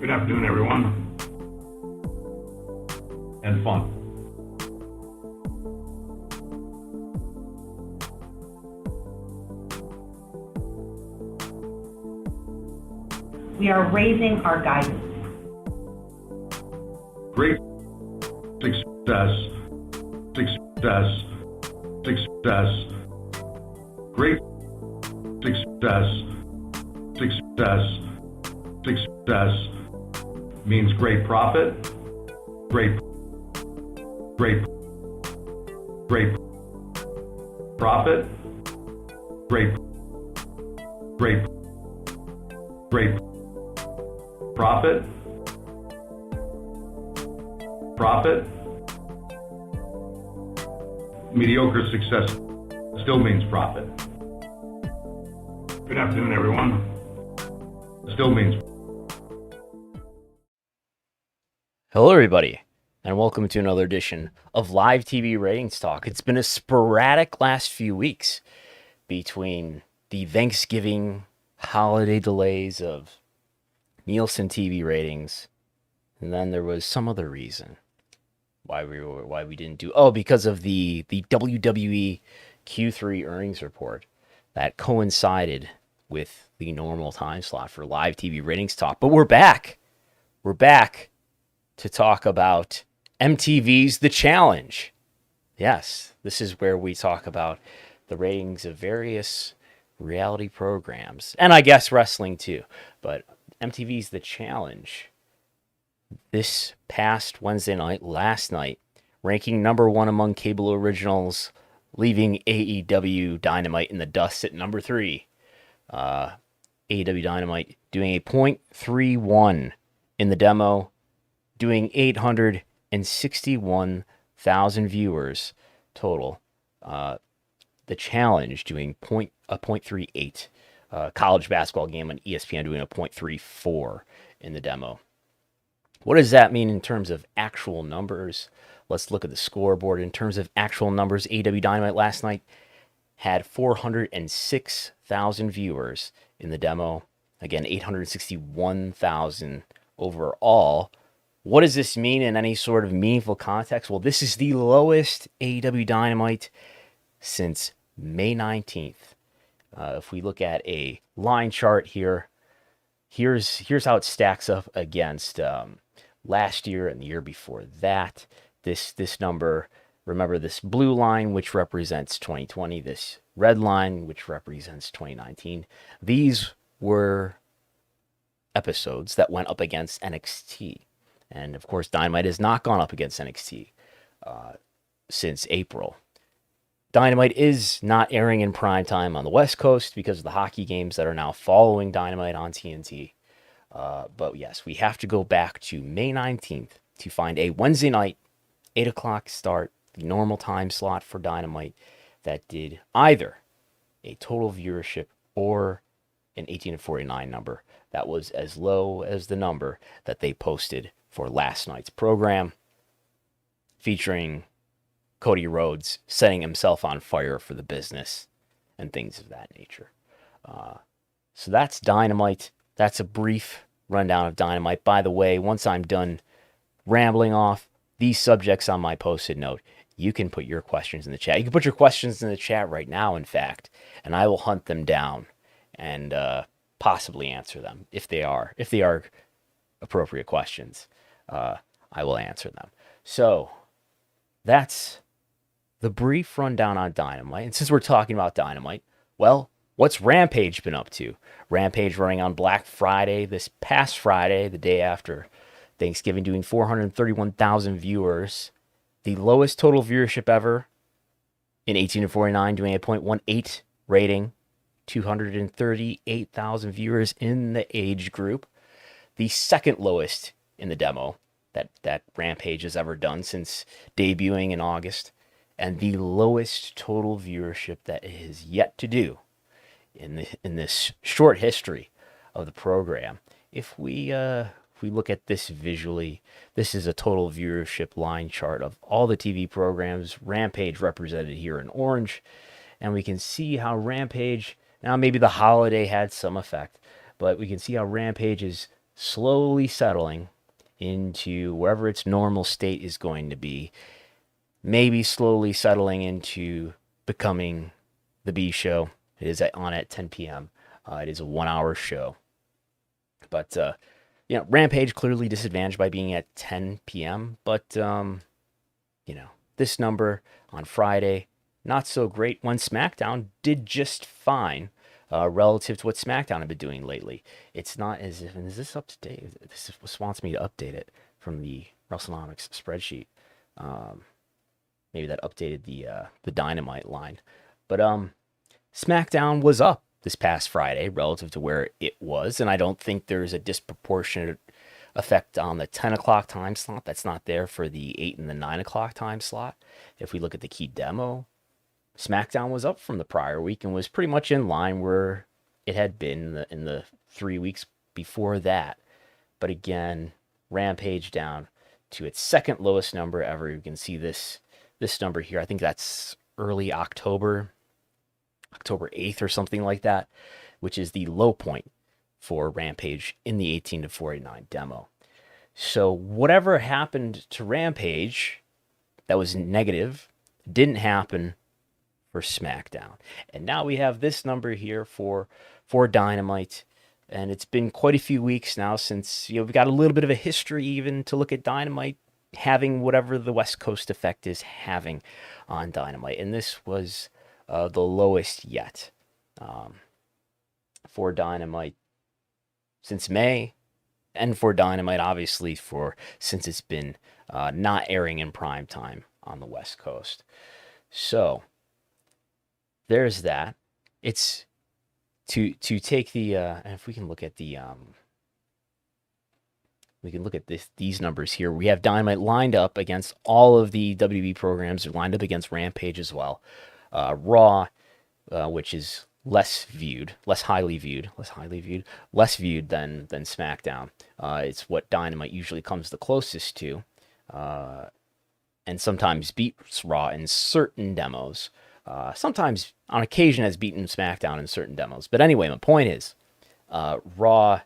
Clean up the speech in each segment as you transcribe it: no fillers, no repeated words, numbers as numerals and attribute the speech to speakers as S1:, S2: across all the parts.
S1: Good afternoon, everyone. And fun.
S2: We are raising our guidance.
S1: Great success, success, success. Great success, success, success means great profit, great profit, great profit. Mediocre success still means profit. Good afternoon, everyone. Still means.
S3: Hello, everybody, and welcome to another edition of Live TV Ratings Talk. It's been a sporadic last few weeks between the Thanksgiving holiday delays of Nielsen TV ratings, and then there was some other reason why we didn't do. Oh, because of the WWE Q3 earnings report that coincided with the normal time slot for Live TV Ratings Talk. But we're back. We're back to talk about MTV's The Challenge. Yes, this is where we talk about the ratings of various reality programs, and I guess wrestling too. But MTV's The Challenge this past Wednesday night, last night, ranking number one among cable originals, leaving AEW Dynamite in the dust at number 3. AEW Dynamite doing a .31 in the demo, doing 861,000 viewers total. The Challenge doing a .38. College basketball game on ESPN doing a .34 in the demo. What does that mean in terms of actual numbers? Let's look at the scoreboard. In terms of actual numbers, AEW Dynamite last night had 406,000 viewers in the demo. Again, 861,000 overall. What does this mean in any sort of meaningful context? Well, this is the lowest AEW Dynamite since May 19th. If we look at a line chart here, here's how it stacks up against last year and the year before that. This number, remember this blue line, which represents 2020, this red line, which represents 2019. These were episodes that went up against NXT. And of course, Dynamite has not gone up against NXT since April. Dynamite is not airing in prime time on the West Coast because of the hockey games that are now following Dynamite on TNT. But yes, we have to go back to May 19th to find a Wednesday night, 8 o'clock start, the normal time slot for Dynamite, that did either a total viewership or an 18 to 49 number that was as low as the number that they posted for last night's program, featuring Cody Rhodes setting himself on fire for the business and things of that nature. So that's Dynamite. That's a brief rundown of Dynamite. By the way, once I'm done rambling off these subjects on my posted note, you can put your questions in the chat. You can put your questions in the chat right now, in fact, and I will hunt them down and possibly answer them if they are appropriate questions. I will answer them. So that's the brief rundown on Dynamite. And since we're talking about Dynamite, well, what's Rampage been up to? Rampage running on Black Friday, this past Friday, the day after Thanksgiving, doing 431,000 viewers. The lowest total viewership ever in 18 to 49, doing a .18 rating. 238,000 viewers in the age group. The second lowest in the demo that Rampage has ever done since debuting in August. And the lowest total viewership that it has yet to do in this short history of the program. If we look at this visually, this is a total viewership line chart of all the TV programs, Rampage represented here in orange, and we can see how Rampage, now maybe the holiday had some effect, but we can see how Rampage is slowly settling into wherever its normal state is going to be, maybe slowly settling into becoming the B show. It is on at 10 p.m. It is a 1-hour show. But, Rampage clearly disadvantaged by being at 10 p.m. But, this number on Friday, not so great when SmackDown did just fine relative to what SmackDown had been doing lately. It's not as if, and is this up to date? This wants me to update it from the Wrestlenomics spreadsheet. Maybe that updated the Dynamite line. But SmackDown was up this past Friday relative to where it was, and I don't think there's a disproportionate effect on the 10 o'clock time slot that's not there for the 8 and the 9 o'clock time slot. If we look at the key demo, SmackDown was up from the prior week and was pretty much in line where it had been in the 3 weeks before that. But again, Rampage down to its second lowest number ever. You can see this number here. I think that's early October 8th or something like that, which is the low point for Rampage in the 18 to 49 demo. So whatever happened to Rampage that was negative didn't happen for SmackDown. And now we have this number here for Dynamite. And it's been quite a few weeks now since, we've got a little bit of a history even to look at Dynamite having whatever the West Coast effect is having on Dynamite. And this was the lowest yet for Dynamite since May, and for Dynamite, obviously, since it's been not airing in prime time on the West Coast. So there's that. It's to take the and if we can look at the we can look at these numbers here. We have Dynamite lined up against all of the WB programs. They're lined up against Rampage as well. Raw, which is less highly viewed than SmackDown. It's what Dynamite usually comes the closest to, and sometimes beats Raw in certain demos. Sometimes, on occasion, has beaten SmackDown in certain demos. But anyway, my point is, Raw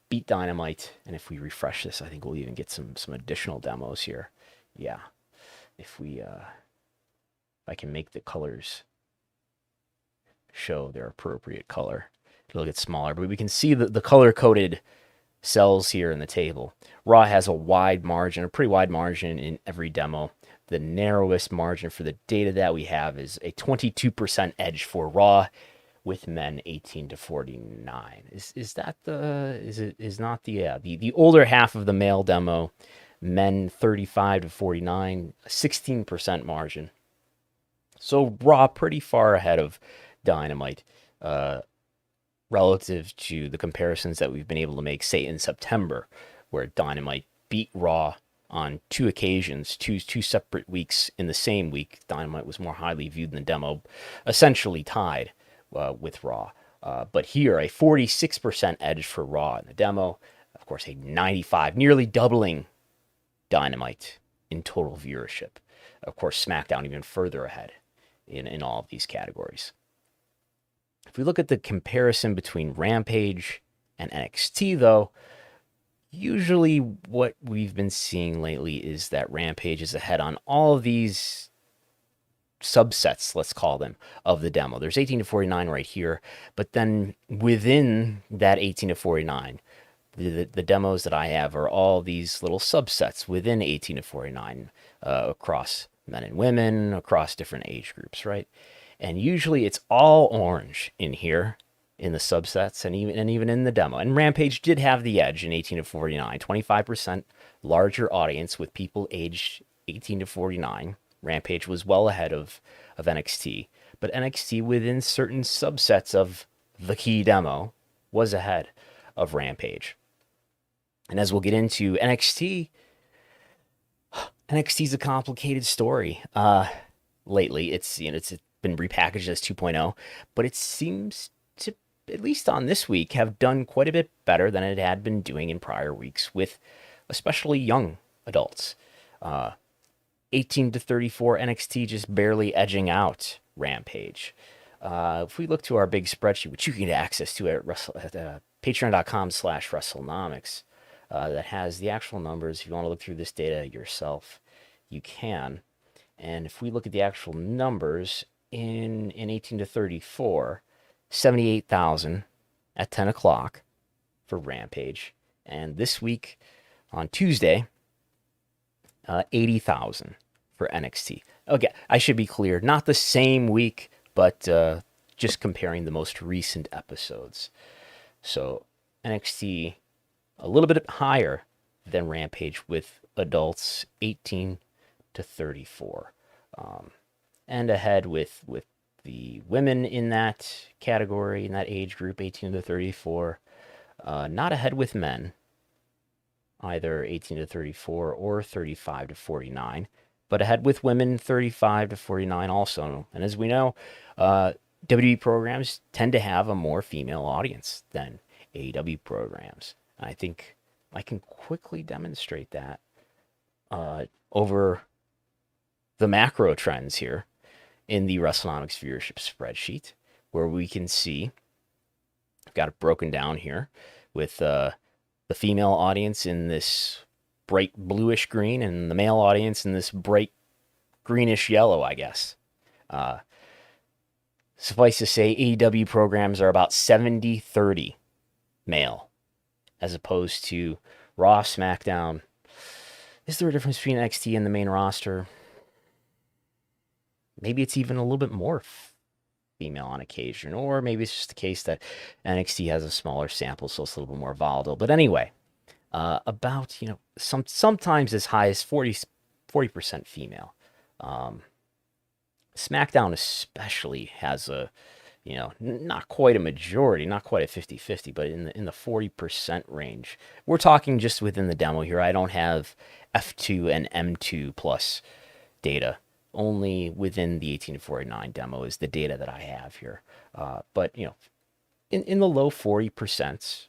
S3: beat Dynamite, and if we refresh this, I think we'll even get some additional demos here. Yeah, if I can make the colors show their appropriate color, it'll get smaller, but we can see the color-coded cells here in the table. Raw has a pretty wide margin in every demo. The narrowest margin for the data that we have is a 22% edge for Raw with men 18 to 49. Is not the older half of the male demo, men 35 to 49, 16% margin. So Raw pretty far ahead of Dynamite relative to the comparisons that we've been able to make, say, in September, where Dynamite beat Raw on 2 occasions, two separate weeks in the same week. Dynamite was more highly viewed than the demo, essentially tied with Raw. But here, a 46% edge for Raw in the demo. Of course, a 95, nearly doubling Dynamite in total viewership. Of course, SmackDown even further ahead in all of these categories. If we look at the comparison between Rampage and NXT, though, usually what we've been seeing lately is that Rampage is ahead on all of these subsets, let's call them, of the demo. There's 18 to 49 right here, but then within that 18 to 49, the demos that I have are all these little subsets within 18 to 49 across men and women, across different age groups, right? And usually it's all orange in here, in the subsets, and even in the demo. And Rampage did have the edge in 18 to 49, 25% larger audience with people aged 18 to 49. Rampage was well ahead of NXT, but NXT within certain subsets of the key demo was ahead of Rampage. And as we'll get into, NXT's a complicated story. Lately, it's been repackaged as 2.0, but it seems to, at least on this week, have done quite a bit better than it had been doing in prior weeks with especially young adults. 18 to 34 NXT just barely edging out Rampage. If we look to our big spreadsheet, which you can get access to at patreon.com/Wrestlenomics, that has the actual numbers. If you want to look through this data yourself, you can. And if we look at the actual numbers in 18 to 34, 78,000 at 10 o'clock for Rampage. And this week on Tuesday, 80,000 for NXT. Okay, I should be clear, not the same week, but just comparing the most recent episodes. So NXT a little bit higher than Rampage with adults 18 to 34, and ahead with the women in that category, in that age group, 18 to 34. Not ahead with men, either 18 to 34 or 35 to 49, but ahead with women 35 to 49 also. And as we know, WWE programs tend to have a more female audience than AEW programs. And I think I can quickly demonstrate that over the macro trends here in the Wrestlenomics viewership spreadsheet, where we can see, I've got it broken down here with the female audience in this bright bluish green and the male audience in this bright greenish yellow, I guess. Suffice to say, AEW programs are about 70-30 male, as opposed to Raw, SmackDown. Is there a difference between NXT and the main roster? Maybe it's even a little bit more female on occasion, or maybe it's just the case that NXT has a smaller sample, so it's a little bit more volatile. But anyway, about, sometimes as high as 40% female. SmackDown especially has a, not quite a majority, not quite a 50-50, but in the 40% range. We're talking just within the demo here. I don't have F2 and M2 plus data. Only within the 18 to 49 demo is the data that I have here. But, in the low 40%,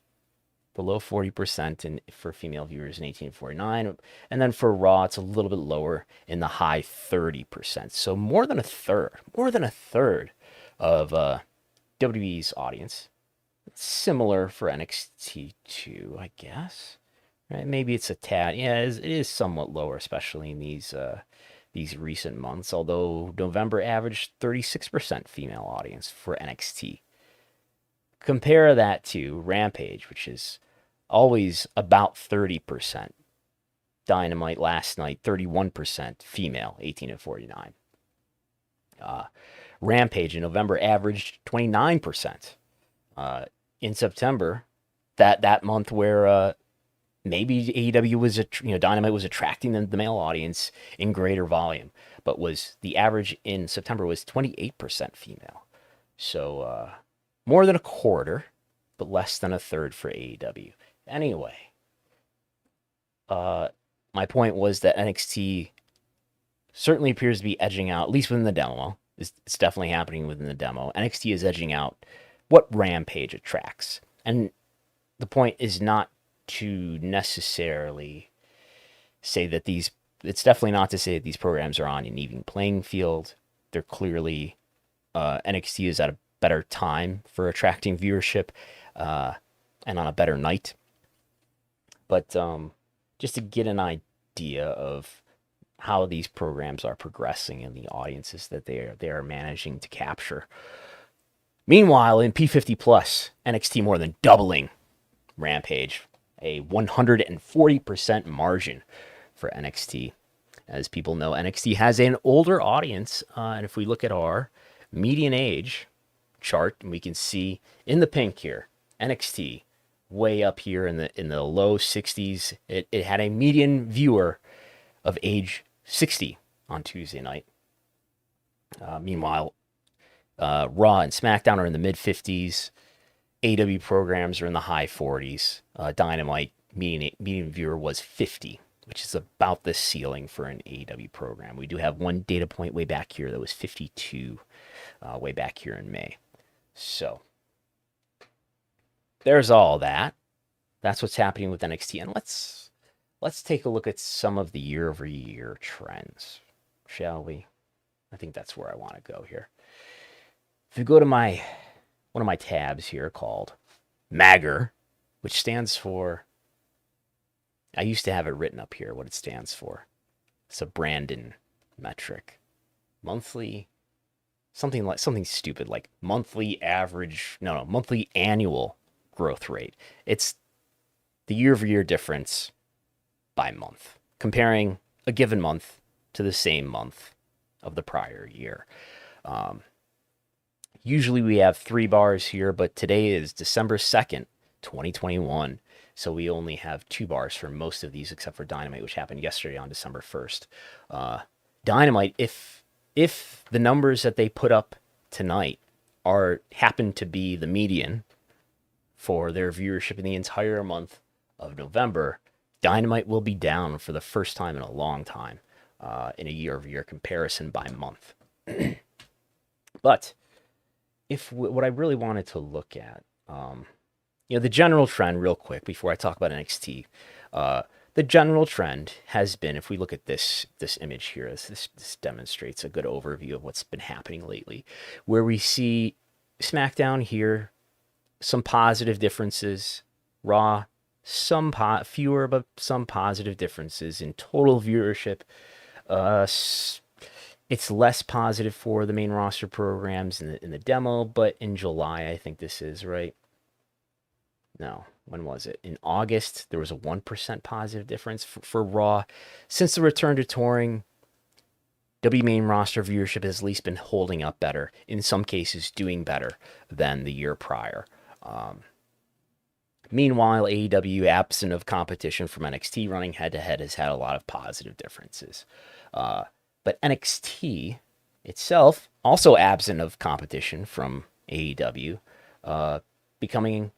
S3: for female viewers in 18 to 49. And then for Raw, it's a little bit lower in the high 30%. So more than a third of WWE's audience. It's similar for NXT too, I guess. Right? Maybe it's a tad. Yeah, it is somewhat lower, especially in these recent months. Although November averaged 36% female audience for NXT. Compare that to Rampage, which is always about 30%. Dynamite last night, 31% female, 18 to 49. Rampage in November averaged 29%. In September, that month where maybe AEW was Dynamite was attracting the male audience in greater volume, but the average in September was 28% female. So more than a quarter, but less than a third for AEW. Anyway, my point was that NXT certainly appears to be edging out, at least within the demo. It's definitely happening within the demo. NXT is edging out what Rampage attracts. And the point is not to necessarily say that it's definitely not to say that these programs are on an even playing field. They're clearly, NXT is at a better time for attracting viewership and on a better night. But just to get an idea of how these programs are progressing and the audiences that they are managing to capture. Meanwhile, in P50 Plus, NXT more than doubling Rampage, a 140% margin for NXT. As people know, NXT has an older audience, and if we look at our median age chart, we can see in the pink here, NXT way up here in the low 60s. It had a median viewer of age 60 on Tuesday night. Meanwhile, Raw and SmackDown are in the mid 50s. AEW programs are in the high 40s. Dynamite median viewer was 50, which is about the ceiling for an AEW program. We do have one data point way back here that was 52 way back here in May. So there's all that. That's what's happening with NXT. And let's take a look at some of the year-over-year trends, shall we? I think that's where I want to go here. If you go to one of my tabs here called Magger, which stands for I used to have it written up here, what it stands for. It's a Brandon metric. Monthly, something stupid like monthly average, no, monthly annual growth rate. It's the year-over-year difference by month, comparing a given month to the same month of the prior year. Usually we have 3 bars here, but today is December 2nd, 2021. So we only have 2 bars for most of these except for Dynamite, which happened yesterday on December 1st. Dynamite, if the numbers that they put up tonight happen to be the median for their viewership in the entire month of November, Dynamite will be down for the first time in a long time in a year-over-year comparison by month. But what I really wanted to look at, the general trend real quick before I talk about NXT, the general trend has been, if we look at this image here, this demonstrates a good overview of what's been happening lately, where we see SmackDown here, some positive differences, Raw, some fewer, but some positive differences in total viewership. It's less positive for the main roster programs in the demo, but in July, I think this is, right? No, when was it? In August, there was a 1% positive difference for Raw. Since the return to touring, W main roster viewership has at least been holding up better, in some cases doing better than the year prior. Meanwhile, AEW, absent of competition from NXT running head-to-head, has had a lot of positive differences. But NXT itself, also absent of competition from AEW, becoming,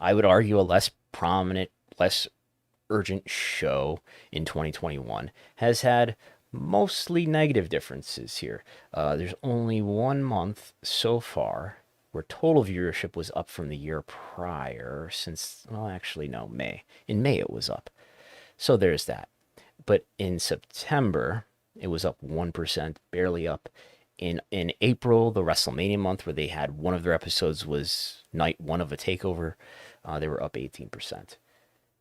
S3: I would argue, a less prominent, less urgent show in 2021, has had mostly negative differences here. There's only 1 month so far where total viewership was up from the year prior since, well, actually, no, May. In May, it was up. So there's that. But in September, it was up 1%, barely up. In April, the WrestleMania month, where they had one of their episodes was night 1 of a takeover, they were up 18%.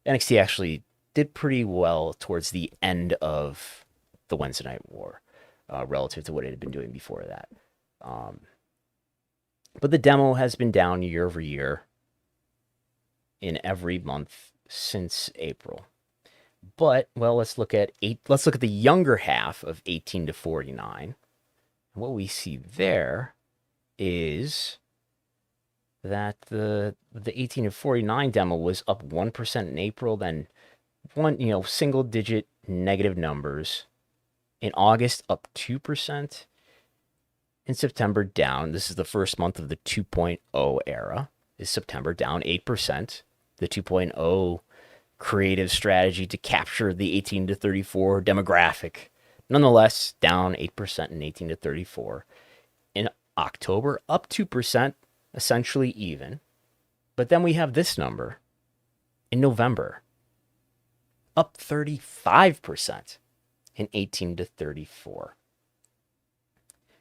S3: NXT actually did pretty well towards the end of the Wednesday Night War, relative to what it had been doing before that. But the demo has been down year over year in every month since April. But, well, let's look at the younger half of 18 to 49. What we see there is that the 18 to 49 demo was up 1% in April, then single digit negative numbers. In August, up 2%. In September, down. This is the first month of the 2.0 era. Is September down 8%. The 2.0 creative strategy to capture the 18 to 34 demographic. Nonetheless, down 8% in 18 to 34. In October, up 2%, essentially even. But then we have this number in November, up 35% in 18 to 34.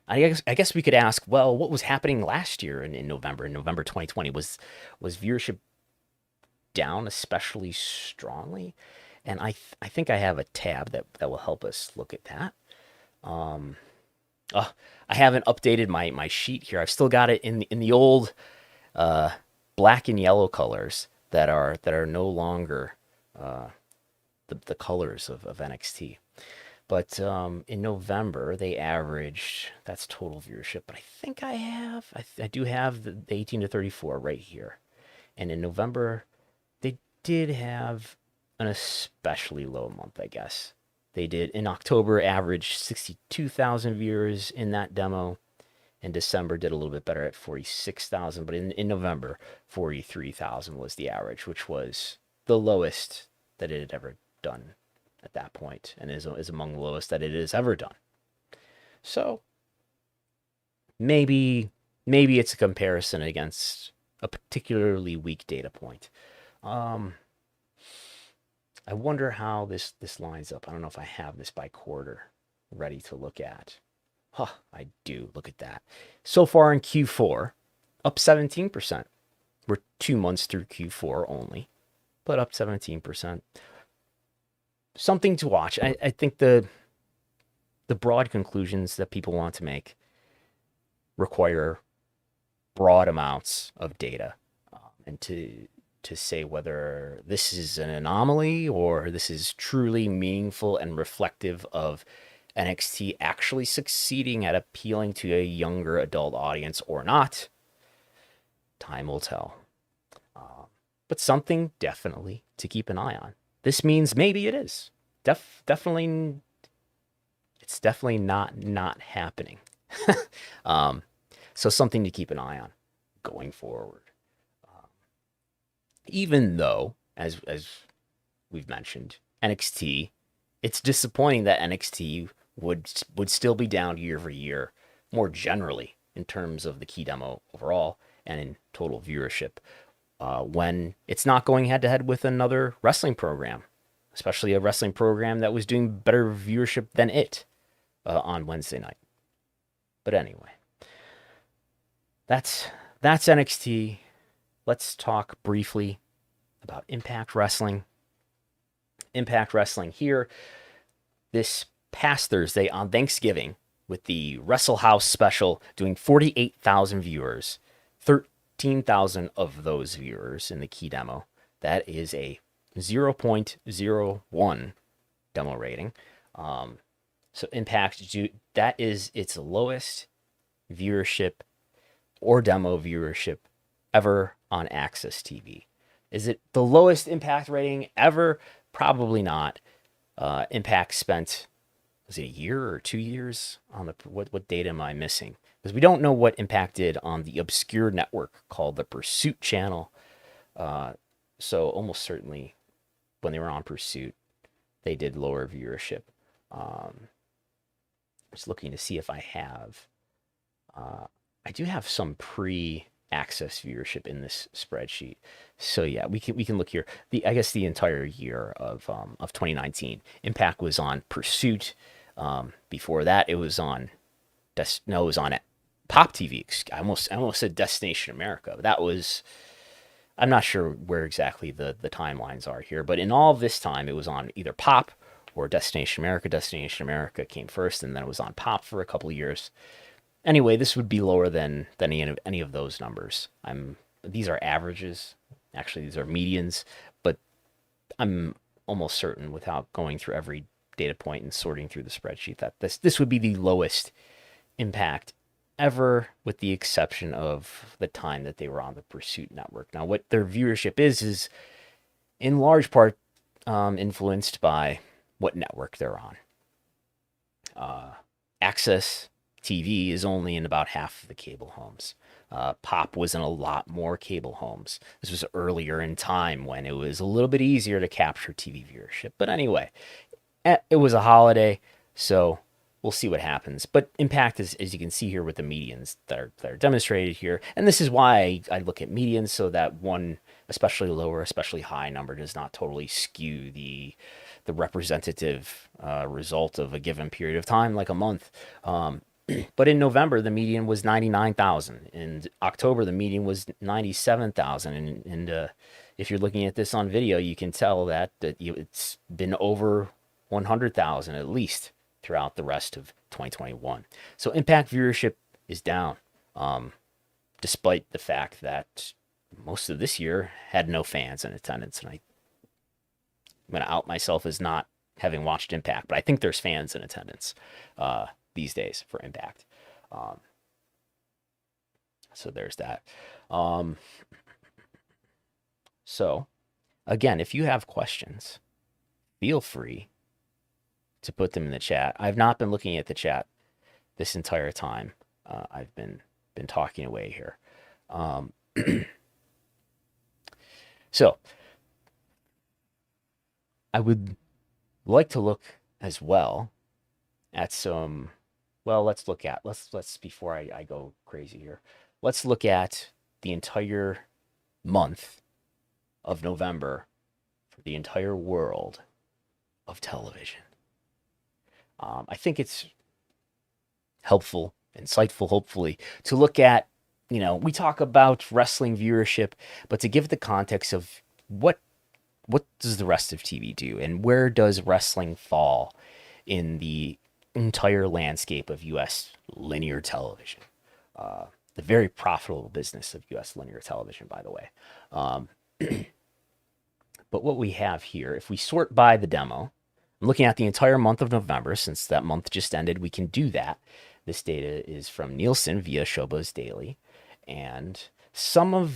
S3: I guess we could ask, well, what was happening last year in November 2020? Was viewership down especially strongly? And I think I have a tab that will help us look at that. I haven't updated my sheet here. I've still got it in the old black and yellow colors that are no longer the colors of NXT. But in November, they averaged, that's total viewership, but I think I do have the 18 to 34 right here. And in November, they did have an especially low month, I guess. They did, in October, average 62,000 viewers in that demo. In December, did a little bit better at 46,000. But in November, 43,000 was the average, which was the lowest that it had ever done at that point, and is among the lowest that it has ever done. So maybe it's a comparison against a particularly weak data point. I wonder how this lines up. I don't know if I have this by quarter ready to look at. I do. Look at that. So far in Q4, up 17%. We're 2 months through Q4 only, but up 17%. something to watch. I think the broad conclusions that people want to make require broad amounts of data, and to say whether this is an anomaly or this is truly meaningful and reflective of NXT actually succeeding at appealing to a younger adult audience or not, time will tell. But something definitely to keep an eye on. This means maybe it is. Definitely, it's definitely not happening. So something to keep an eye on going forward. Even though, as we've mentioned, NXT, it's disappointing that NXT would still be down year over year, more generally in terms of the key demo overall and in total viewership, when it's not going head to head with another wrestling program, especially a wrestling program that was doing better viewership than it on Wednesday night. But anyway, that's NXT. Let's talk briefly about Impact Wrestling. Impact Wrestling here this past Thursday on Thanksgiving with the Wrestle House special doing 48,000 viewers, 13,000 of those viewers in the key demo. That is a 0.01 demo rating. So Impact, that is its lowest viewership or demo viewership ever on Access TV. Is it the lowest Impact rating ever? Probably not. Impact spent, was it a year or 2 years on the, what data am I missing? Because we don't know what Impact did on the obscure network called the Pursuit channel. So almost certainly when they were on Pursuit, they did lower viewership. Just looking to see if I have, I do have some pre-access viewership in this spreadsheet. So yeah, we can look here. I guess the entire year of 2019, Impact was on Pursuit. Before that, it was on it was on Pop TV. I almost said Destination America. That was, I'm not sure where exactly the timelines are here, but in all of this time, it was on either Pop or Destination America. Destination America came first, and then it was on Pop for a couple of years. Anyway, this would be lower than any of those numbers. These are averages. Actually, these are medians, but I'm almost certain, without going through every data point and sorting through the spreadsheet, that this would be the lowest Impact ever, with the exception of the time that they were on the Pursuit network. Now, what their viewership is in large part influenced by what network they're on. Access TV is only in about half of the cable homes. Pop was in a lot more cable homes. This was earlier in time when it was a little bit easier to capture TV viewership. But anyway, it was a holiday, so we'll see what happens. But Impact, as you can see here with the medians that are demonstrated here, and this is why I look at medians, so that one, especially lower, especially high number, does not totally skew the representative result of a given period of time, like a month. But in November, the median was 99,000. In October, the median was 97,000. And if you're looking at this on video, you can tell that it's been over 100,000 at least throughout the rest of 2021. So Impact viewership is down, despite the fact that most of this year had no fans in attendance. And I'm going to out myself as not having watched Impact, but I think there's fans in attendance these days for Impact. So there's that. So again, if you have questions, feel free to put them in the chat. I've not been looking at the chat this entire time. I've been talking away here. So I would like to look as well at some, let's before I go crazy here, let's look at the entire month of November for the entire world of television. I think it's helpful, insightful, hopefully, to look at, we talk about wrestling viewership, but to give it the context of what what does the rest of TV do, and where does wrestling fall in the entire landscape of U.S. linear television? The very profitable business of U.S. linear television, by the way. But what we have here, if we sort by the demo, I'm looking at the entire month of November. Since that month just ended, we can do that. This data is from Nielsen via Showbuzz Daily. And I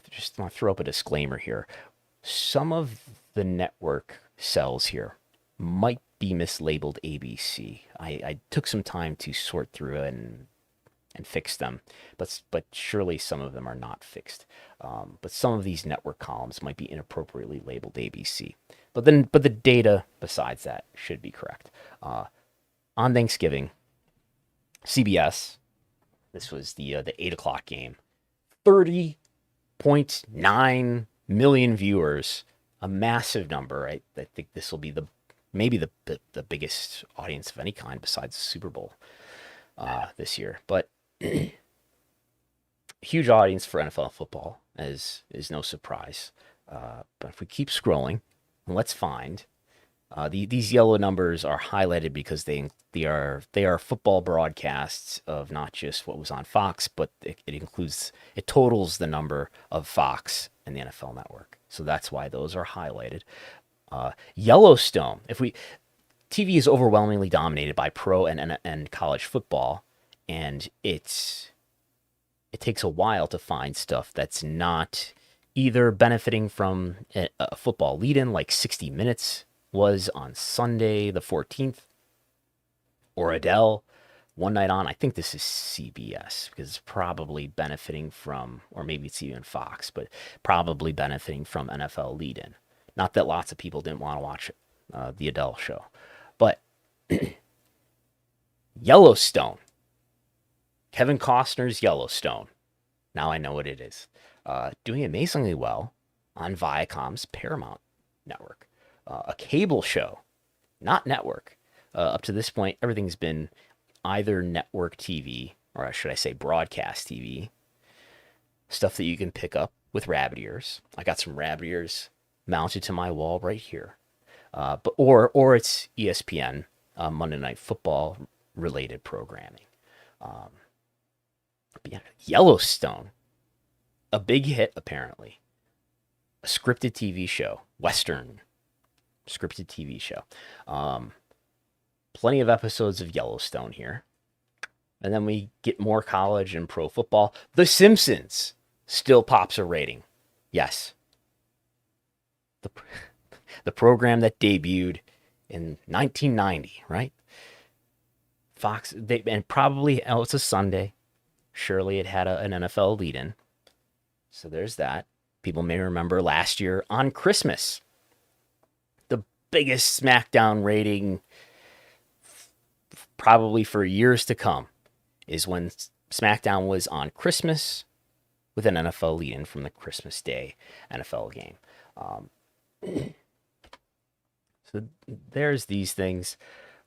S3: just want to throw up a disclaimer here. Some of the network cells here might be mislabeled ABC. I took some time to sort through it and fix them, but surely some of them are not fixed. But some of these network columns might be inappropriately labeled ABC. But the data besides that should be correct. On Thanksgiving, CBS, this was the 8 o'clock game, 30.9 million viewers, a massive number. I think this will be maybe the biggest audience of any kind besides the Super Bowl this year. But huge audience for NFL football is no surprise. But if we keep scrolling, let's find these yellow numbers are highlighted because they are football broadcasts of not just what was on Fox, but it totals the number of Fox and the NFL Network. So that's why those are highlighted. Yellowstone. TV is overwhelmingly dominated by pro and college football, and it takes a while to find stuff that's not either benefiting from a football lead-in like 60 Minutes was on Sunday the 14th, or Adele, One Night On. I think this is CBS because it's probably benefiting from, or maybe it's even Fox, but probably benefiting from NFL lead-in. Not that lots of people didn't want to watch the Adele show, but Yellowstone, Kevin Costner's Yellowstone. Now I know what it is. Doing amazingly well on Viacom's Paramount network. A cable show, not network. Up to this point, everything's been either network TV, or should I say broadcast TV, stuff that you can pick up with rabbit ears. I got some rabbit ears mounted to my wall right here. Or it's ESPN Monday Night Football related programming. Yellowstone, a big hit apparently. A scripted TV show, Western scripted TV show. Plenty of episodes of Yellowstone here. And then we get more college and pro football. The Simpsons still pops a rating. Yes. The program that debuted in 1990, right? Fox, and probably, it's a Sunday. Surely it had an NFL lead-in. So there's that. People may remember last year on Christmas, the biggest SmackDown rating probably for years to come is when SmackDown was on Christmas with an NFL lead-in from the Christmas Day NFL game. So there's these things.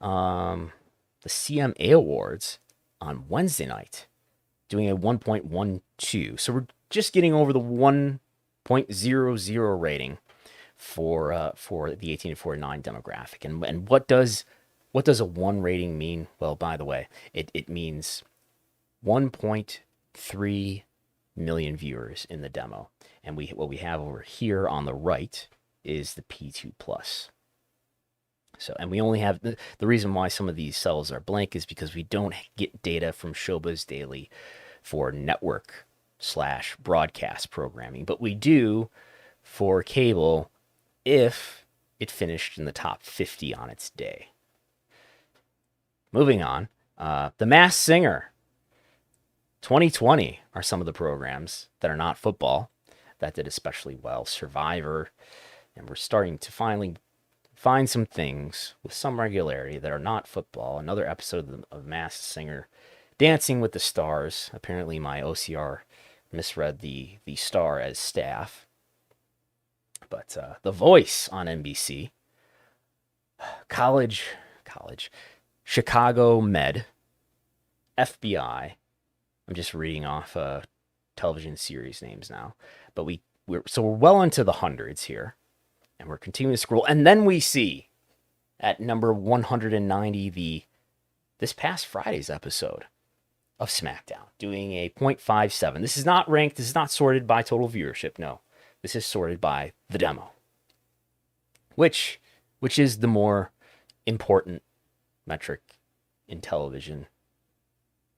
S3: The CMA Awards on Wednesday night doing a 1.12. So we're just getting over the 1.00 rating for the 18 to 49 demographic. And what does a 1 rating mean? Well, by the way, it means 1.3 million viewers in the demo. And what we have over here on the right is the P2 plus. So, and we only have the reason why some of these cells are blank is because we don't get data from Showbuzz Daily for network/broadcast programming, but we do for cable if it finished in the top 50 on its day. Moving on, The Masked Singer 2020 are some of the programs that are not football that did especially well. Survivor, and we're starting to finally find some things with some regularity that are not football. Another episode of Masked Singer, Dancing with the Stars. Apparently my OCR misread the star as staff. But The Voice on NBC. College, Chicago Med, FBI. I'm just reading off television series names now. But we're well into the hundreds here. And we're continuing to scroll. And then we see at number 190 this past Friday's episode of SmackDown, doing a 0.57. This is not ranked. This is not sorted by total viewership. No, this is sorted by the demo, which is the more important metric in television,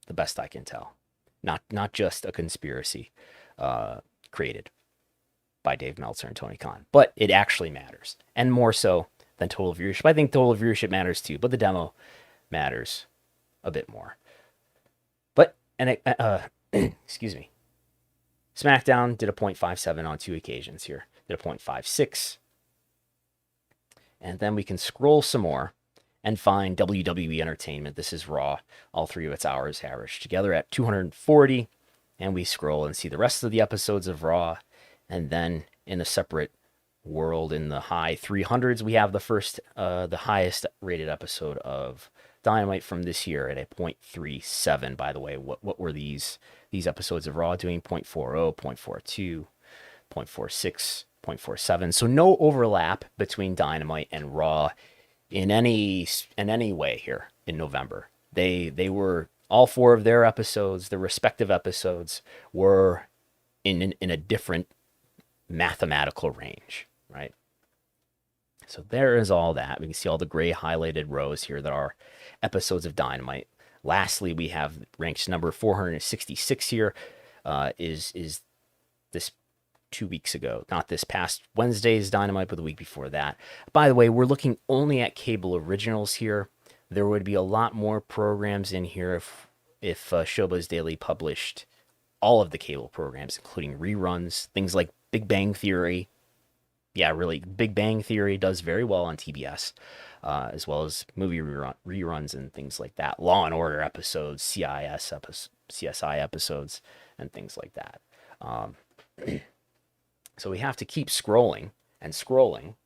S3: the best I can tell. Not just a conspiracy created by Dave Meltzer and Tony Khan, but it actually matters, and more so than total viewership. I think total viewership matters too, but the demo matters a bit more. Excuse me. SmackDown did a 0.57 on 2 occasions here. Did a 0.56. And then we can scroll some more and find WWE Entertainment. This is Raw. All 3 of its hours averaged together at 240. And we scroll and see the rest of the episodes of Raw. And then in a separate world in the high 300s, we have the highest rated episode of Dynamite from this year at a 0.37. By the way, what were these episodes of Raw doing? 0.40, 0.42, 0.46, 0.47. So no overlap between Dynamite and Raw in any way here in November. They were, all 4 of their episodes, their respective episodes, were in a different mathematical range, right? So there is all that. We can see all the gray highlighted rows here that are episodes of Dynamite. Lastly, we have ranked number 466 here. Is this 2 weeks ago? Not this past Wednesday's Dynamite, but the week before that. By the way, we're looking only at cable originals here. There would be a lot more programs in here if Showbuzz Daily published all of the cable programs, including reruns, things like Big Bang Theory. Yeah, really, Big Bang Theory does very well on TBS, as well as movie reruns and things like that. Law and Order episodes, CSI episodes, and things like that. So we have to keep scrolling and scrolling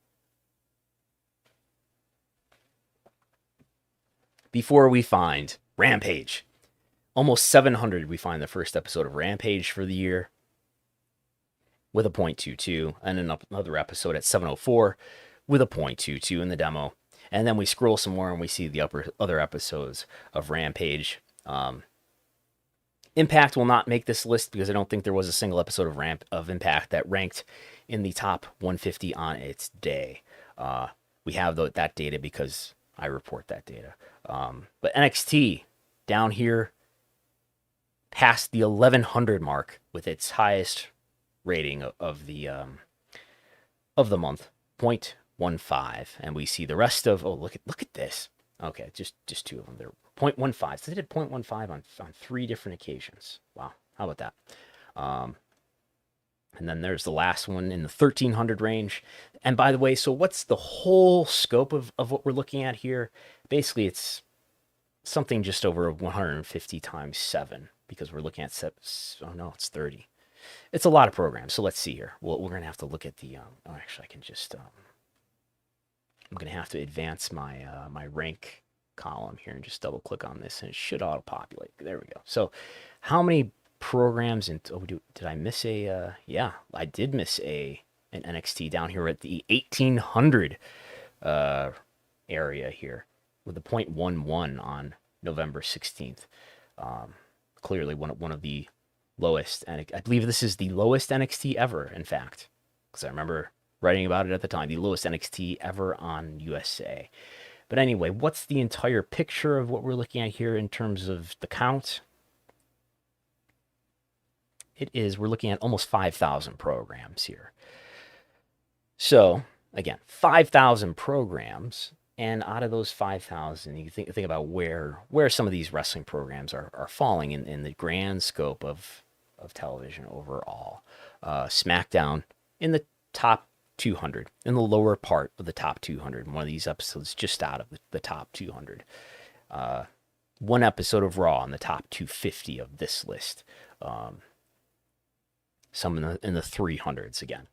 S3: before we find Rampage. Almost 700, we find the first episode of Rampage for the year, with a 0.22, and another episode at 704 with a 0.22 in the demo. And then we scroll some more and we see the other episodes of Rampage. Impact will not make this list because I don't think there was a single episode of Impact that ranked in the top 150 on its day. We have that data because I report that data. But NXT down here past the 1100 mark with its highest rating of the month, 0.15, and we see the rest of, look at this. Okay, just 2 of them. They're 0.15. So they did 0.15 on 3 different occasions. Wow, how about that? And then there's the last one in the 1300 range. And by the way, so what's the whole scope of what we're looking at here? Basically, it's something just over 150 times 7, because we're looking at it's 30. It's a lot of programs. So let's see here. Well, we're going to have to look at the, actually I can just, I'm going to have to advance my my rank column here and just double click on this, and it should auto populate. There we go. So how many programs did I miss a, yeah, I did miss an NXT down here at the 1800 area here with a 0.11 on November 16th. Clearly one of the lowest, and I believe this is the lowest NXT ever, in fact, because I remember writing about it at the time, the lowest NXT ever on USA. But anyway, what's the entire picture of what we're looking at here in terms of the count? We're looking at almost 5,000 programs here. So again, 5,000 programs, and out of those 5,000, you think about where some of these wrestling programs are falling in the grand scope of television overall. SmackDown in the top 200, in the lower part of the top 200. One of these episodes just out of the top 200. One episode of Raw in the top 250 of this list. Some in the 300s again.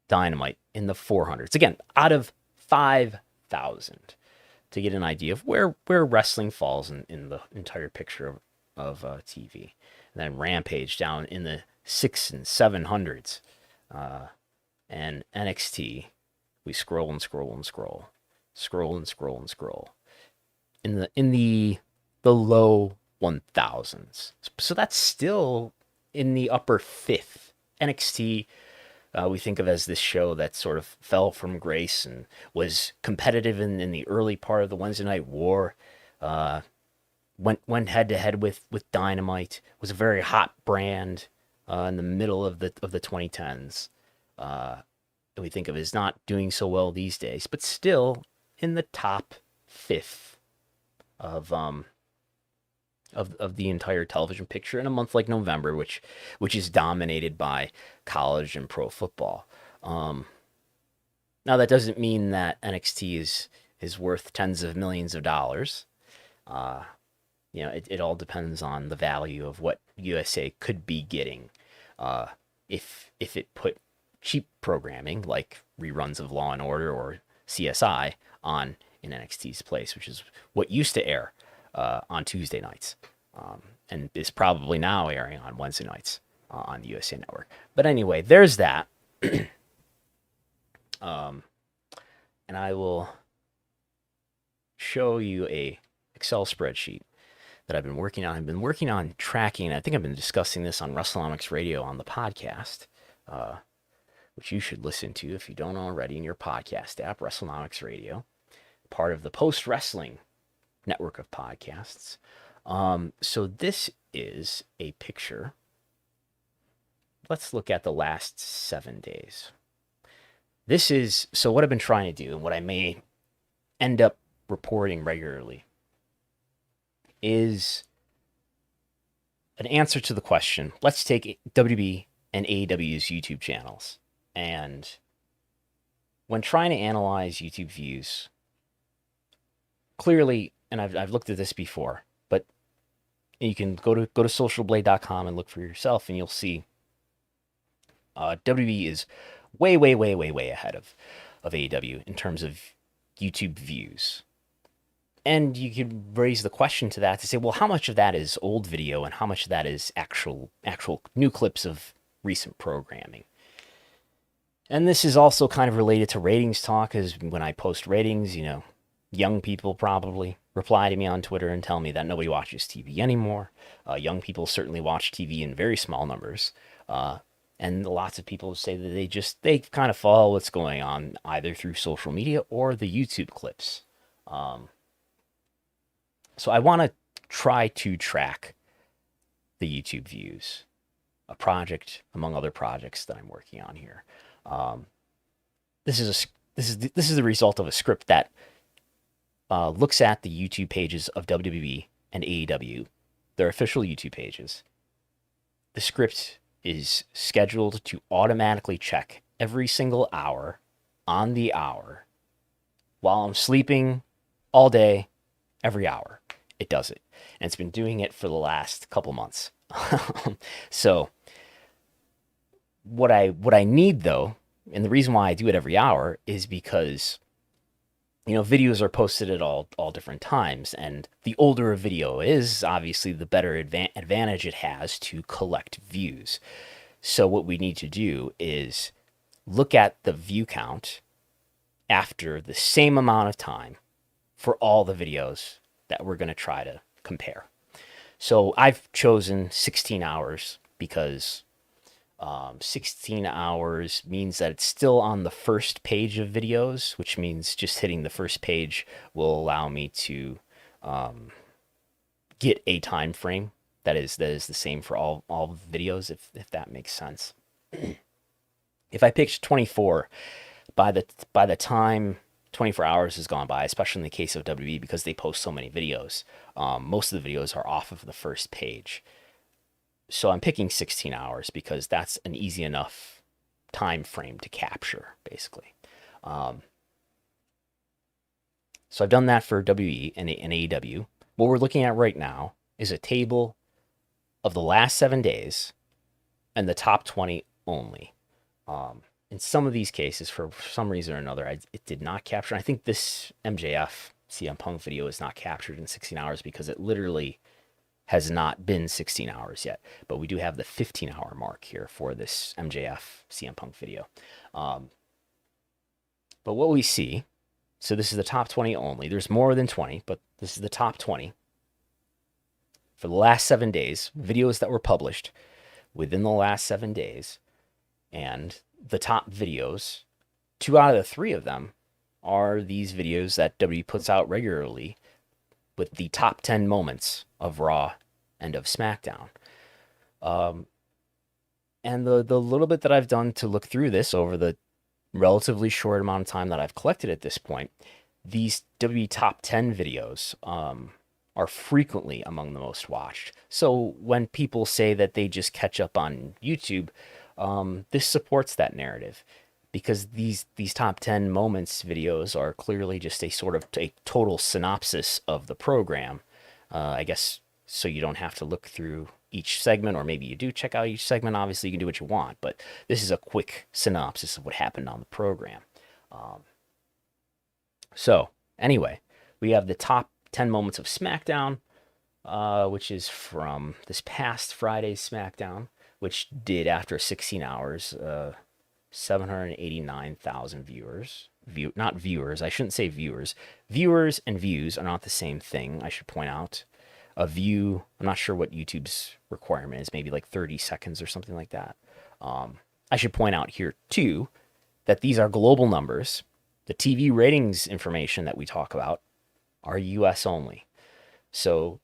S3: Dynamite in the 400s. Again, out of 5,000, to get an idea of where wrestling falls in the entire picture of TV. And then Rampage down in the 600s and 700s. And NXT, we scroll and scroll and scroll, scroll and scroll and scroll, in the low 1000s. So that's still in the upper fifth. NXT, we think of as this show that sort of fell from grace and was competitive in the early part of the Wednesday Night War. Went head to head with Dynamite. Was a very hot brand in the middle of the 2010s. We think of as not doing so well these days, but still in the top fifth of the entire television picture in a month like November, which is dominated by college and pro football. Now that doesn't mean that NXT is worth tens of millions of dollars. It all depends on the value of what USA could be getting if it put cheap programming like reruns of Law and Order or CSI on in NXT's place, which is what used to air on Tuesday nights, and is probably now airing on Wednesday nights on the USA Network. But anyway, there's that. And I will show you a Excel spreadsheet that I've been working on. I've been working on tracking. I think I've been discussing this on Wrestlenomics Radio on the podcast, which you should listen to if you don't already in your podcast app, Wrestlenomics Radio, part of the Post Wrestling network of podcasts. So this is a picture. Let's look at the last 7 days. So what I've been trying to do, and what I may end up reporting regularly, is an answer to the question. Let's take WWE and AEW's YouTube channels. And when trying to analyze YouTube views, clearly, and I've looked at this before, but you can go to socialblade.com and look for yourself, and you'll see WWE is way ahead of AEW in terms of YouTube views. And you could raise the question to that to say, well, how much of that is old video and how much of that is actual new clips of recent programming? And this is also kind of related to ratings talk, as when I post ratings, young people probably reply to me on Twitter and tell me that nobody watches TV anymore. Young people certainly watch TV in very small numbers. And lots of people say that they kind of follow what's going on either through social media or the YouTube clips. So I want to try to track the YouTube views, a project among other projects that I'm working on here. This is the result of a script that looks at the YouTube pages of WWE and AEW, their official YouTube pages. The script is scheduled to automatically check every single hour on the hour while I'm sleeping all day, every hour. It does it. And it's been doing it for the last couple months. So what I need, though, and the reason why I do it every hour is because videos are posted at all different times, and the older a video is, obviously the better advantage it has to collect views. So what we need to do is look at the view count after the same amount of time for all the videos that we're going to try to compare. So I've chosen 16 hours because 16 hours means that it's still on the first page of videos, which means just hitting the first page will allow me to get a time frame that is the same for all videos, if that makes sense. If I picked 24, by the time 24 hours has gone by, especially in the case of WWE, because they post so many videos, most of the videos are off of the first page. So I'm picking 16 hours because that's an easy enough time frame to capture, basically. So I've done that for WWE and AEW. What we're looking at right now is a table of the last 7 days and the top 20 only. In some of these cases, for some reason or another, it did not capture. I think this MJF CM Punk video is not captured in 16 hours because it literally has not been 16 hours yet, but we do have the 15-hour mark here for this MJF CM Punk video. But what we see, so this is the top 20 only. There's more than 20, but this is the top 20. For the last 7 days, videos that were published within the last 7 days, and the top videos, 2 out of the 3 of them are these videos that WWE puts out regularly with the top 10 moments of Raw and of SmackDown. And the little bit that I've done to look through this over the relatively short amount of time that I've collected at this point, these WWE top 10 videos are frequently among the most watched. So when people say that they just catch up on YouTube, this supports that narrative, because these top 10 moments videos are clearly just a sort of a total synopsis of the program. I guess so you don't have to look through each segment, or maybe you do check out each segment. Obviously, you can do what you want, but this is a quick synopsis of what happened on the program. So anyway, we have the top 10 moments of SmackDown, which is from this past Friday's SmackDown, which did, after 16 hours, 789,000 viewers. Not viewers, I shouldn't say viewers. Viewers and views are not the same thing, I should point out. A view, I'm not sure what YouTube's requirement is, maybe like 30 seconds or something like that. I should point out here, too, that these are global numbers. The TV ratings information that we talk about are US only. So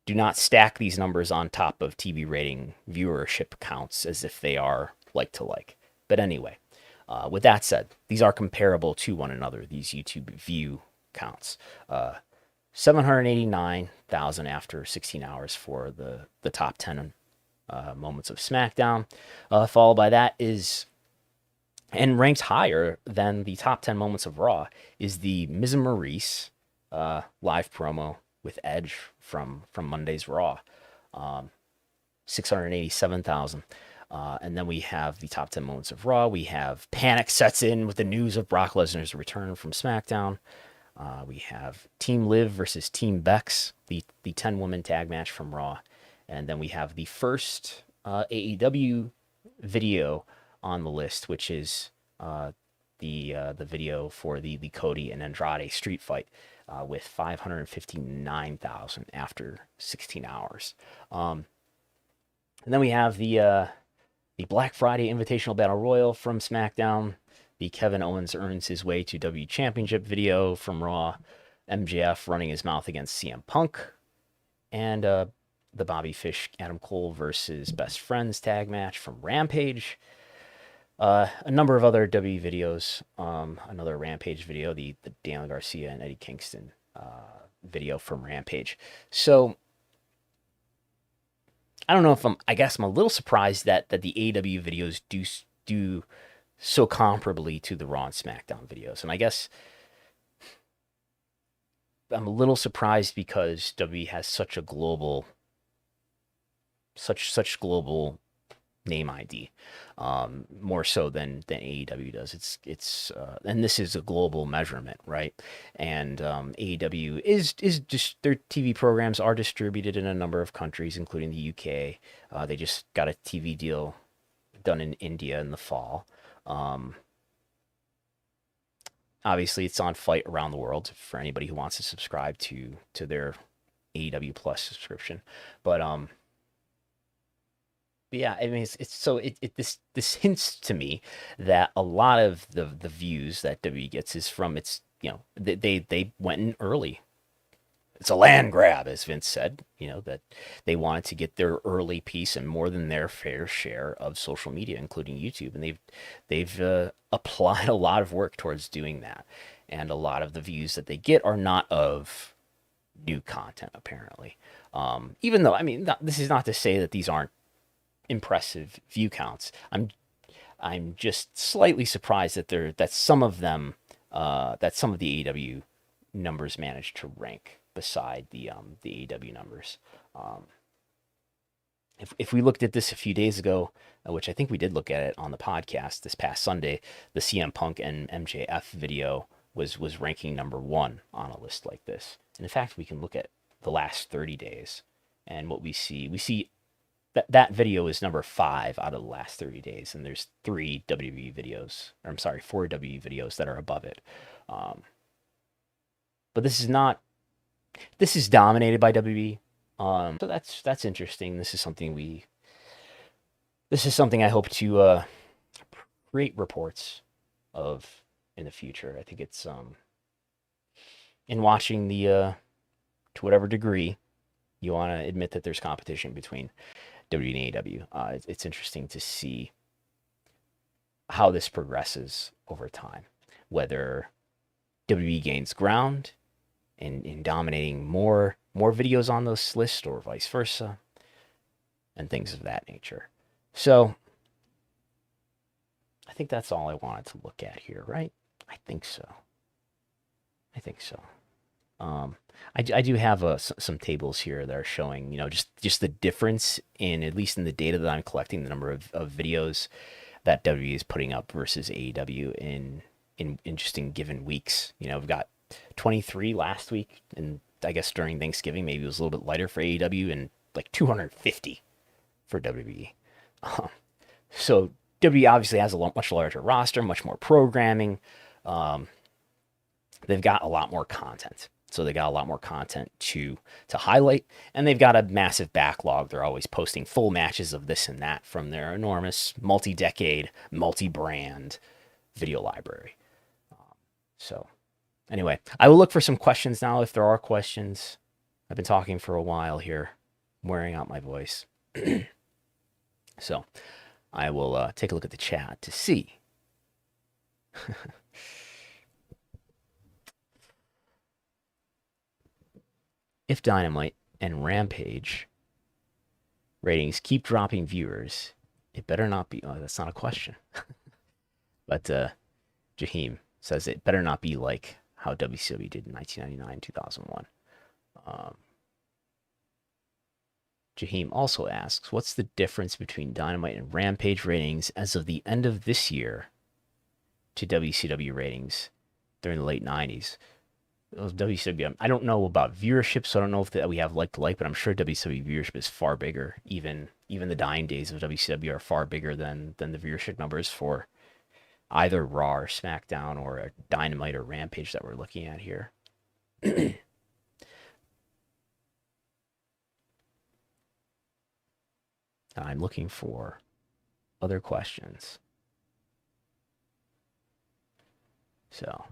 S3: do not stack these numbers on top of TV rating viewership counts as if they are like to like. But anyway, with that said, these are comparable to one another, these YouTube view counts. 789,000 after 16 hours for the top 10 moments of SmackDown. Followed by that is, and ranked higher than the top 10 moments of Raw, is the Miz and Maurice live promo with Edge from Monday's Raw. 687,000. And then we have the top 10 moments of Raw. We have panic sets in with the news of Brock Lesnar's return from SmackDown. We have Team Liv versus Team Bex, the 10-woman tag match from Raw. And then we have the first AEW video on the list, which is the video for the Cody and Andrade street fight with 559,000 after 16 hours. And then we have the Black Friday Invitational Battle Royal from SmackDown, the Kevin Owens earns his way to W Championship video from Raw, MJF running his mouth against CM Punk, and the Bobby Fish Adam Cole versus Best Friends tag match from Rampage. A number of other W videos, another Rampage video, the Daniel Garcia and Eddie Kingston video from Rampage. So I don't know if I guess I'm a little surprised that the AEW videos do so comparably to the Raw and SmackDown videos. And I guess I'm a little surprised because WWE has such a global, such global name ID, more so than AEW does. It's and this is a global measurement, right? And AEW is just, their TV programs are distributed in a number of countries, including the UK. They just got a TV deal done in India in the fall. Obviously, it's on Fight around the world for anybody who wants to subscribe to their AEW Plus subscription. But yeah, I mean, this hints to me that a lot of the views that WWE gets is from its, they went in early. It's a land grab, as Vince said, that they wanted to get their early piece and more than their fair share of social media, including YouTube. And they've applied a lot of work towards doing that. And a lot of the views that they get are not of new content, apparently. Even though, I mean, this is not to say that these aren't impressive view counts. I'm just slightly surprised that some of them, that some of the AEW numbers managed to rank beside the AEW numbers. If we looked at this a few days ago, which I think we did look at it on the podcast this past Sunday, the CM Punk and MJF video was ranking number 1 on a list like this. And in fact, we can look at the last 30 days, And what we see that video is number 5 out of the last 30 days, and there's 4 WWE videos that are above it. But this is dominated by WWE. So that's interesting. This is something I hope to create reports of in the future. I think it's in watching to whatever degree you want to admit that there's competition between WWE and AEW. It's interesting to see how this progresses over time, whether WWE gains ground in dominating more videos on this list or vice versa, and things of that nature. So I think that's all I wanted to look at here, right? I think so. I do have some tables here that are showing, just the difference in, at least in the data that I'm collecting, the number of videos that WWE is putting up versus AEW in given weeks. We've got 23 last week, and I guess during Thanksgiving maybe it was a little bit lighter for AEW, and like 250 for WWE. So WWE obviously has a much larger roster, much more programming. They've got a lot more content. So they got a lot more content to highlight, and they've got a massive backlog. They're always posting full matches of this and that from their enormous multi-decade, multi-brand video library. So anyway, I will look for some questions now if there are questions. I've been talking for a while here, wearing out my voice. So I will take a look at the chat to see. If Dynamite and Rampage ratings keep dropping viewers, it better not be... Oh, that's not a question. But Jaheim says it better not be like how WCW did in 1999, 2001. Jaheim also asks, what's the difference between Dynamite and Rampage ratings as of the end of this year to WCW ratings during the late 90s? WCW, I don't know about viewership, so I don't know if we have like to like, but I'm sure WCW viewership is far bigger. Even the dying days of WCW are far bigger than the viewership numbers for either Raw or Smackdown or Dynamite or Rampage that we're looking at here. I'm looking for other questions. So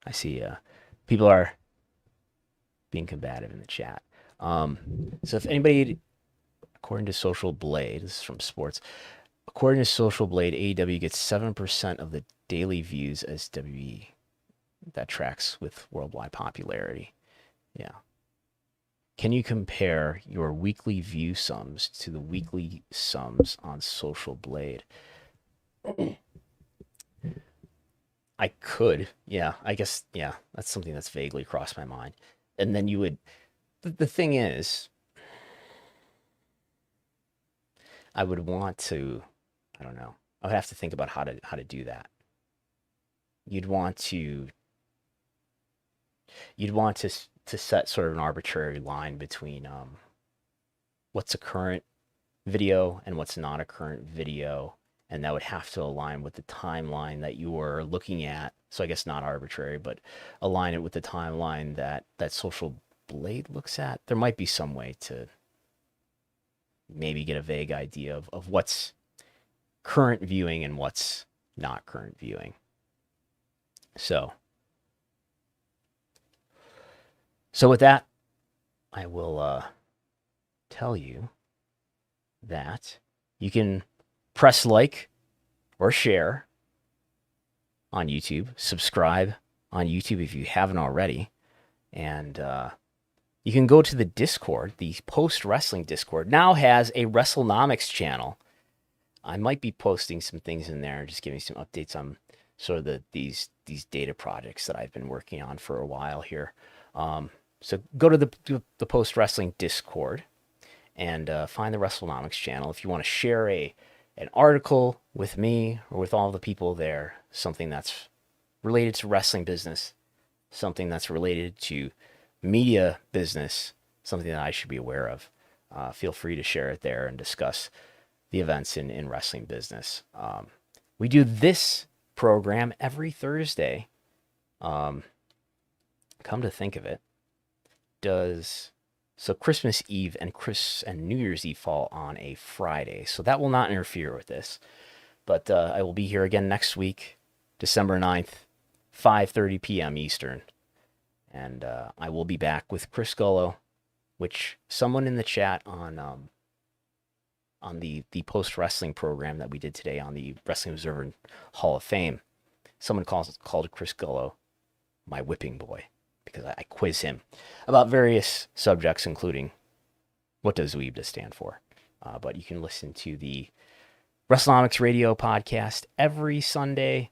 S3: I see people are being combative in the chat. So if anybody, according to Social Blade, this is from Sports, according to Social Blade, AEW gets 7% of the daily views as WWE. That tracks with worldwide popularity. Yeah. Can you compare your weekly view sums to the weekly sums on Social Blade? I could, yeah. I guess, yeah, that's something that's vaguely crossed my mind. And then you would, the thing is, I would want to, I don't know, I would have to think about how to do that. You'd want to set sort of an arbitrary line between what's a current video and what's not a current video. And that would have to align with the timeline that you were looking at. So I guess not arbitrary, but align it with the timeline that Social Blade looks at. There might be some way to maybe get a vague idea of what's current viewing and what's not current viewing. So with that, I will tell you that you can press like or share on YouTube. Subscribe on YouTube if you haven't already. And you can go to the Discord. The post-wrestling Discord now has a Wrestlenomics channel. I might be posting some things in there, just giving some updates on sort of these data projects that I've been working on for a while here. So go to the post-wrestling Discord and find the Wrestlenomics channel. If you want to share an article with me or with all the people there, something that's related to wrestling business, something that's related to media business, something that I should be aware of, feel free to share it there and discuss the events in wrestling business. We do this program every Thursday. Come to think of it, so Christmas Eve and New Year's Eve fall on a Friday, so that will not interfere with this. But I will be here again next week, December 9th, 5:30 p.m. Eastern. And I will be back with Chris Gullo, which someone in the chat on the post-wrestling program that we did today on the Wrestling Observer Hall of Fame, someone called Chris Gullo my whipping boy, because I quiz him about various subjects, including what does WEEBDA stand for. But you can listen to the Wrestlenomics radio podcast every Sunday.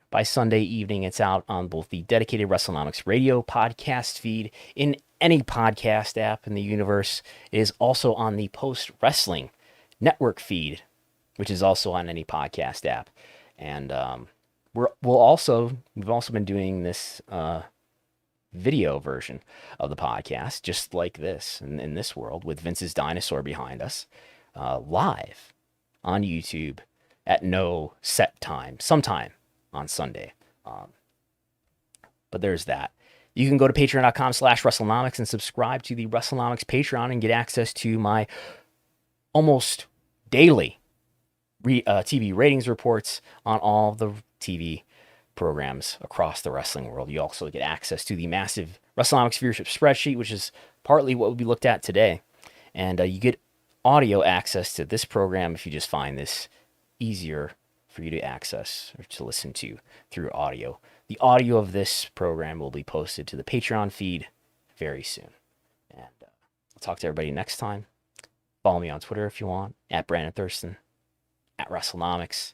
S3: By Sunday evening, it's out on both the dedicated Wrestlenomics radio podcast feed in any podcast app in the universe. It is also on the Post Wrestling Network feed, which is also on any podcast app. And we've also been doing this video version of the podcast, just like this in this world, with Vince's dinosaur behind us, live on YouTube at no set time, sometime on Sunday. But there's that. You can go to patreon.com/Wrestlenomics and subscribe to the Wrestlenomics Patreon and get access to my almost daily TV ratings reports on all the TV programs across the wrestling world. You also get access to the massive Wrestlenomics viewership spreadsheet, which is partly what we looked at today. And you get audio access to this program if you just find this easier for you to access or to listen to through audio. The audio of this program will be posted to the Patreon feed very soon. And I'll talk to everybody next time. Follow me on Twitter if you want, at Brandon Thurston, at Wrestlenomics.